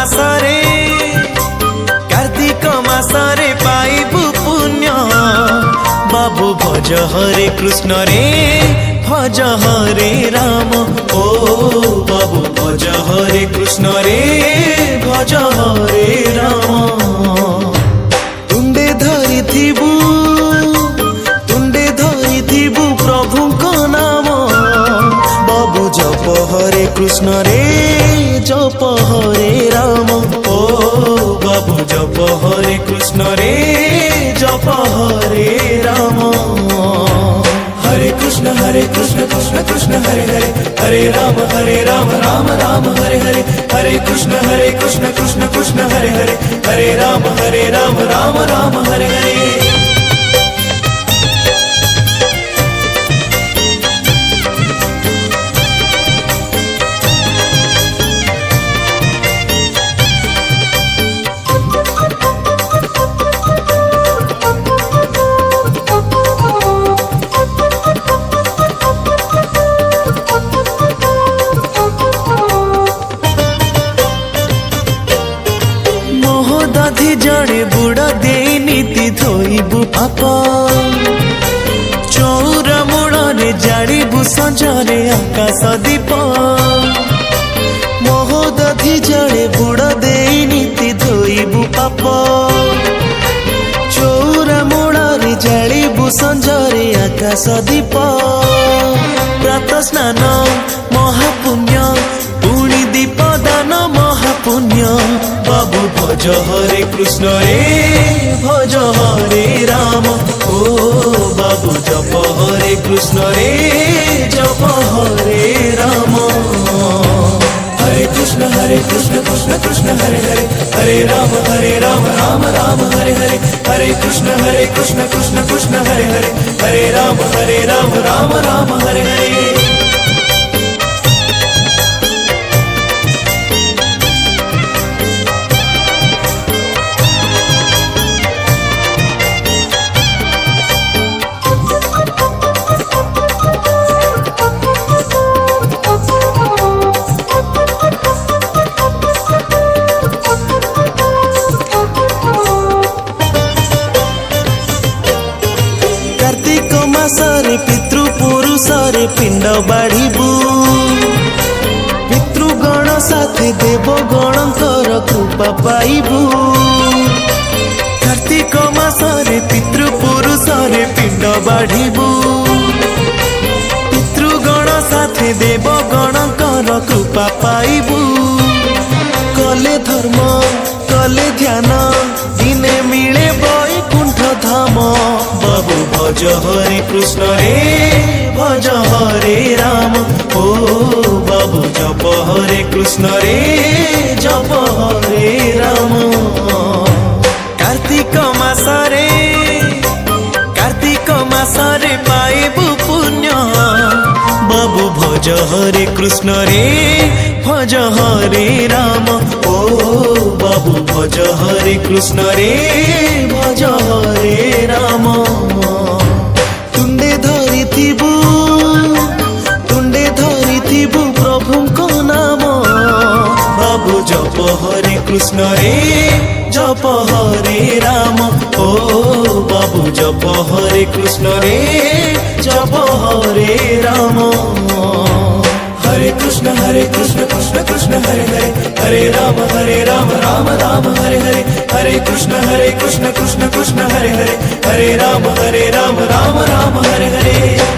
मासरे कार्तिक मासरे पाइबु पुण्य बाबू भज हरे कृष्ण रे भज हरे राम ओ बाबू भज हरे कृष्ण रे भज हरे राम तुंडे धरी थिबु प्रभु को नाम बाबू जप हरे कृष्ण रे जप हरे राम ओ बाबू जप हरे कृष्ण रे जप हरे राम हरे कृष्ण कृष्ण कृष्ण हरे हरे हरे राम राम राम हरे हरे हरे कृष्ण कृष्ण कृष्ण हरे हरे हरे राम राम राम हरे हरे दधि जड़े बुड़ा दे नीति धोइबु पाप चौर मूड़े जाड़बु संजरे आकाश दीप मोहदधि जड़े बुड़ा दे नीति धोइबु पाप चौर मूड़े जाड़बु संजरे आकाश दीप प्रातः स्नान महापुण्य पुणी दीप दान महापुण्य बाबू भज हरे कृष्ण रे भज हरे राम ओ बाबू जप हरे कृष्ण रे जप हरे राम हरे कृष्ण कृष्ण कृष्ण हरे हरे हरे राम राम राम हरे हरे हरे कृष्ण कृष्ण कृष्ण हरे हरे हरे राम राम राम हरे हरे मासरे पितृ पुरुषरे पिंड बाढ़िबु पितृगण साथी देवगणकर कृपा पाइबु कार्तिक मासरे पितृ पुरुषरे पिंड बाढ़िबु पितृगण साथी देवगणकर कृपा पाइबु कले धर्म कले ध्यान दिने मिले बैकुंठ धाम बाबू भज हरे कृष्ण रे भज हरे राम ओ बाबू जप हरे कृष्ण रे जप हरे राम कार्तिक मासरे पाइबु पुण्य बाबू भज हरे कृष्ण रे भज हरे राम ओ बाबू भज हरे कृष्ण रे भज हरे राम तुंडे धरी थिबु प्रभु को नाम बाबू जप हरे कृष्ण रे जप हरे राम ओ बाबू जप हरे कृष्ण रे जप हरे राम हरे कृष्ण कृष्ण कृष्ण हरे हरे हरे राम राम राम हरे हरे हरे कृष्ण कृष्ण कृष्ण हरे हरे हरे राम राम राम हरे हरे